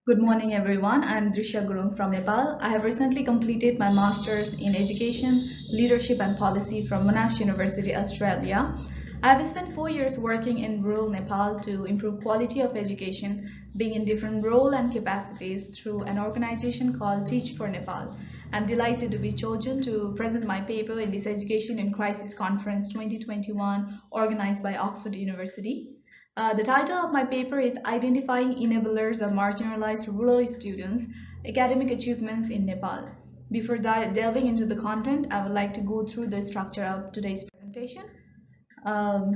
Good morning, everyone. I'm Drishya Gurung from Nepal. I have recently completed my master's in education, leadership, and policy from Monash University, Australia. I have spent 4 years working in rural Nepal to improve quality of education, being in different role and capacities through an organization called Teach for Nepal. I'm delighted to be chosen to present my paper in this Education in Crisis Conference 2021 organized by Oxford University. The title of my paper is Identifying Enablers of Marginalized Rural Students, Academic Achievements in Nepal. Before delving into the content, I would like to go through the structure of today's presentation.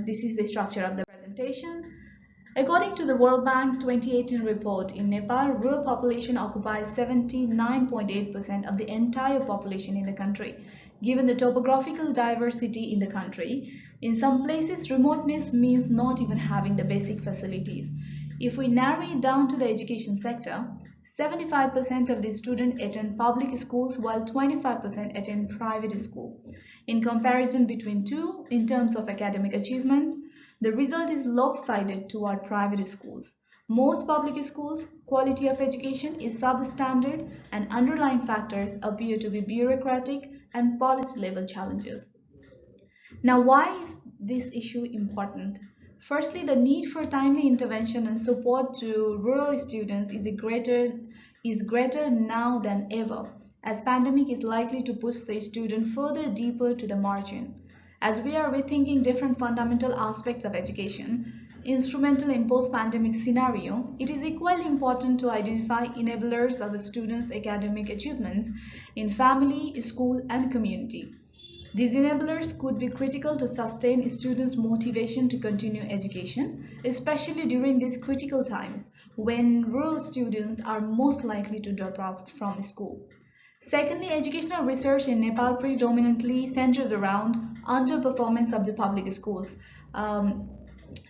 This is the structure of the presentation. According to the World Bank 2018 report, in Nepal, rural population occupies 79.8% of the entire population in the country. Given the topographical diversity in the country, in some places remoteness means not even having the basic facilities. If we narrow it down to the education sector, 75% of the students attend public schools while 25% attend private school. In comparison between two, in terms of academic achievement, the result is lopsided toward private schools. Most public schools' quality of education is substandard and underlying factors appear to be bureaucratic and policy level challenges. Now, why is this issue important? Firstly, the need for timely intervention and support to rural students is greater now than ever, as pandemic is likely to push the student further deeper to the margin. As we are rethinking different fundamental aspects of education, instrumental in post-pandemic scenario, it is equally important to identify enablers of a student's academic achievements in family, school, and community. These enablers could be critical to sustain students' motivation to continue education, especially during these critical times when rural students are most likely to drop out from school. Secondly, educational research in Nepal predominantly centers around underperformance of the public schools.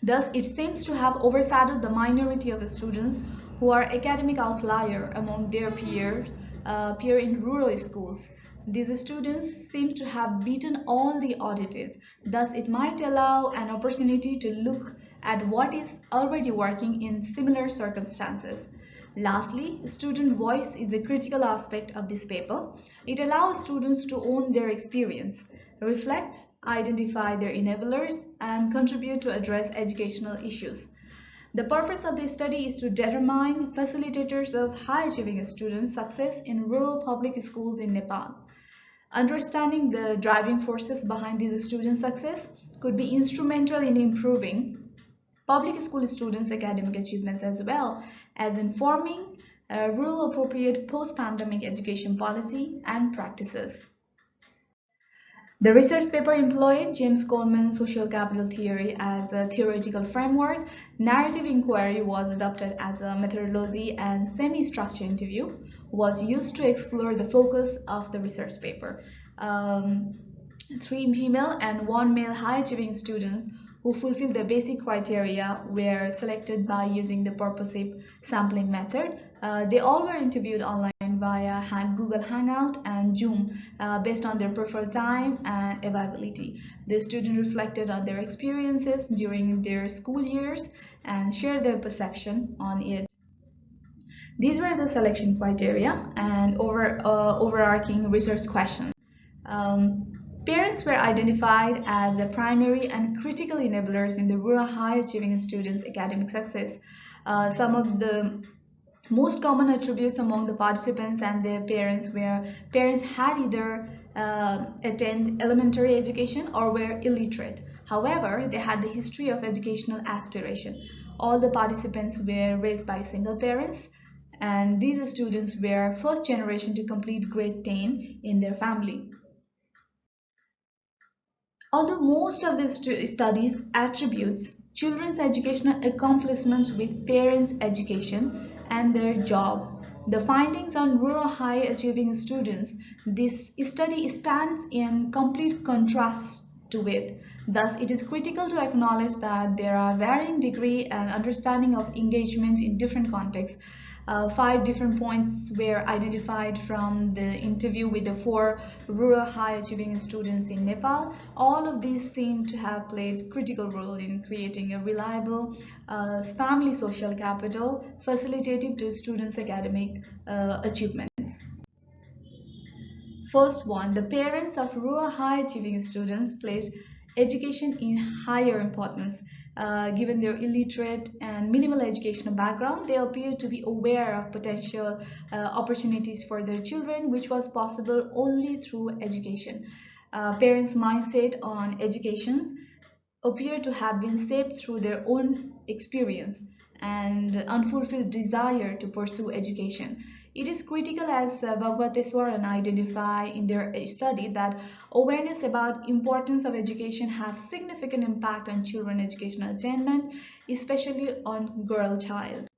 Thus, it seems to have overshadowed the minority of the students who are academic outlier among their peer in rural schools. These students seem to have beaten all the auditors. Thus, it might allow an opportunity to look at what is already working in similar circumstances. Lastly, student voice is a critical aspect of this paper. It allows students to own their experience, reflect, identify their enablers, and contribute to address educational issues. The purpose of this study is to determine facilitators of high-achieving students' success in rural public schools in Nepal. Understanding the driving forces behind these students' success could be instrumental in improving public school students' academic achievements as well as informing rural appropriate post-pandemic education policy and practices. The research paper employed James Coleman's social capital theory as a theoretical framework. Narrative inquiry was adopted as a methodology, and semi-structured interview was used to explore the focus of the research paper. Three female and one male high-achieving students who fulfill the basic criteria were selected by using the purposive sampling method. They all were interviewed online via Google Hangout and Zoom based on their preferred time and availability. The students reflected on their experiences during their school years and shared their perception on it. These were the selection criteria and overarching research questions. Parents were identified as the primary and critical enablers in the rural high-achieving students' academic success. Some of the most common attributes among the participants and their parents were parents had either attend elementary education or were illiterate. However, they had the history of educational aspiration. All the participants were raised by single parents, and these students were first generation to complete grade 10 in their family. Although most of the studies attributes children's educational accomplishments with parents' education and their job, the findings on rural high achieving students, this study stands in complete contrast to it. Thus, it is critical to acknowledge that there are varying degree and understanding of engagement in different contexts. 5 different points were identified from the interview with the 4 rural high achieving students in Nepal. All of these seem to have played critical role in creating a reliable family social capital facilitative to students' academic achievements. First one, the parents of rural high achieving students place education in higher importance. Given their illiterate and minimal educational background, they appear to be aware of potential opportunities for their children, which was possible only through education. Parents' mindset on education appear to have been shaped through their own experience and unfulfilled desire to pursue education. It is critical, as Bhagwateswaran identify in their study, that awareness about importance of education has significant impact on children educational attainment, especially on girl child.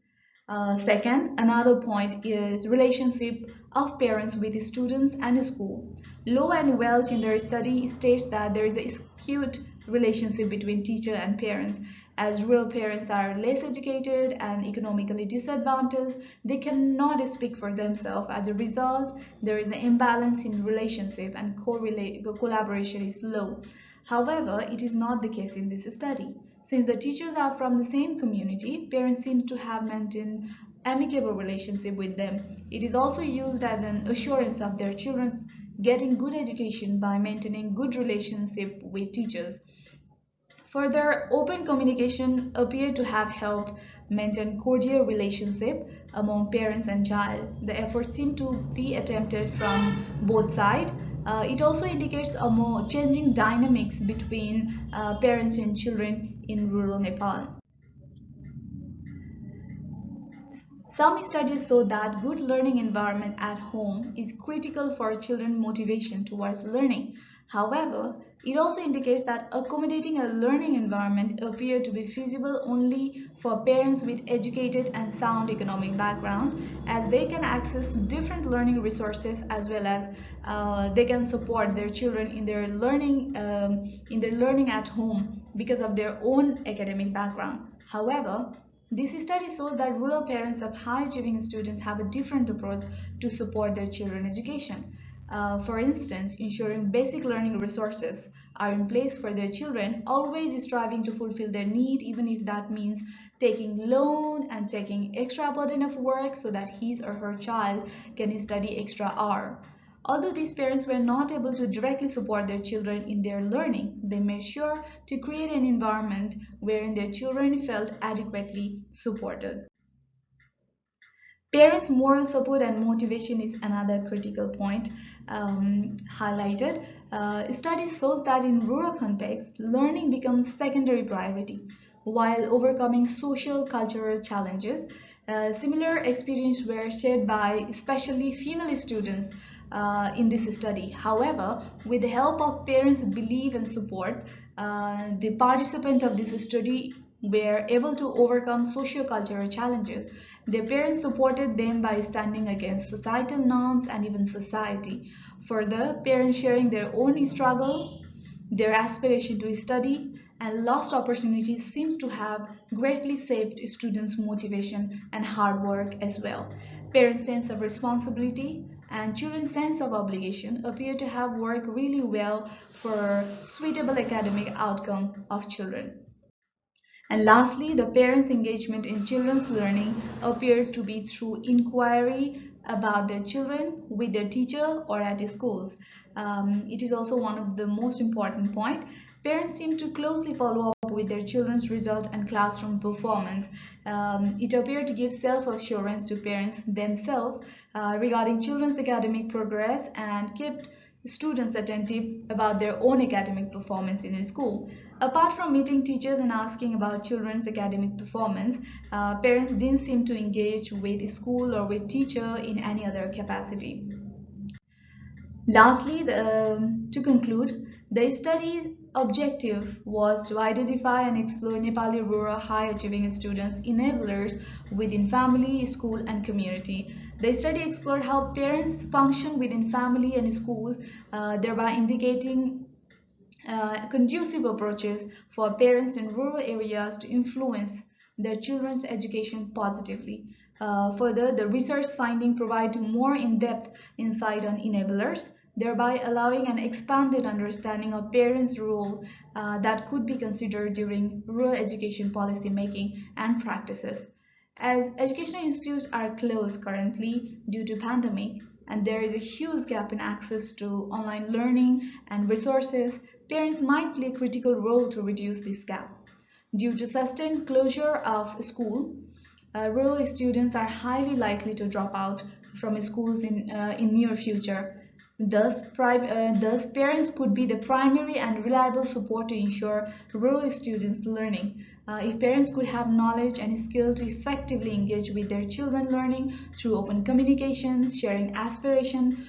Second, another point is relationship of parents with students and school. Lowe and Welch in their study states that there is a skewed relationship between teacher and parents. As rural parents are less educated and economically disadvantaged, they cannot speak for themselves. As a result, there is an imbalance in relationship and collaboration is low. However, it is not the case in this study. Since the teachers are from the same community, parents seem to have maintained amicable relationship with them. It is also used as an assurance of their children's getting good education by maintaining good relationship with teachers. Further, open communication appeared to have helped maintain cordial relationship among parents and child. The effort seemed to be attempted from both sides. It also indicates a more changing dynamics between parents and children in rural Nepal. Some studies show that good learning environment at home is critical for children's motivation towards learning. However, it also indicates that accommodating a learning environment appears to be feasible only for parents with educated and sound economic background, as they can access different learning resources as well as they can support their children in their learning at home because of their own academic background. However, this study shows that rural parents of high-achieving students have a different approach to support their children's education. For instance, ensuring basic learning resources are in place for their children, always striving to fulfill their need, even if that means taking loan and taking extra burden of work so that his or her child can study extra hour. Although these parents were not able to directly support their children in their learning, they made sure to create an environment wherein their children felt adequately supported. Parents' moral support and motivation is another critical point highlighted. Studies shows that in rural contexts, learning becomes secondary priority, while overcoming social cultural challenges. Similar experiences were shared by especially female students in this study. However, with the help of parents' belief and support, the participants of this study were able to overcome socio-cultural challenges. Their parents supported them by standing against societal norms and even society. Further, parents sharing their own struggle, their aspiration to study, and lost opportunities seems to have greatly shaped students' motivation and hard work as well. Parents' sense of responsibility and children's sense of obligation appear to have worked really well for suitable academic outcome of children. And lastly, the parents' engagement in children's learning appeared to be through inquiry about their children with their teacher or at schools. It is also one of the most important point. Parents seem to closely follow up with their children's result and classroom performance. It appeared to give self-assurance to parents themselves regarding children's academic progress and kept students attentive about their own academic performance in a school. Apart from meeting teachers and asking about children's academic performance, parents didn't seem to engage with school or with teacher in any other capacity. Lastly, to conclude, the study's objective was to identify and explore Nepali rural high-achieving students' enablers within family, school, and community. The study explored how parents function within family and schools, thereby indicating conducive approaches for parents in rural areas to influence their children's education positively. Further, the research finding provide more in-depth insight on enablers, thereby allowing an expanded understanding of parents' role that could be considered during rural education policy making and practices. As educational institutes are closed currently due to pandemic, and there is a huge gap in access to online learning and resources, parents might play a critical role to reduce this gap. Due to sustained closure of school, rural students are highly likely to drop out from schools in near future. Thus, parents could be the primary and reliable support to ensure rural students' learning. If parents could have knowledge and skill to effectively engage with their children learning through open communication, sharing aspiration,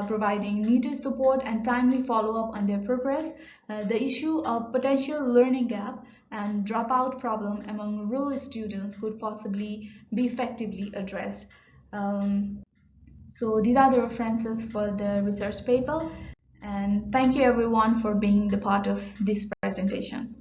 providing needed support and timely follow-up on their progress, the issue of potential learning gap and dropout problem among rural students could possibly be effectively addressed. Um, so these are the references for the research paper, and thank you everyone for being the part of this presentation.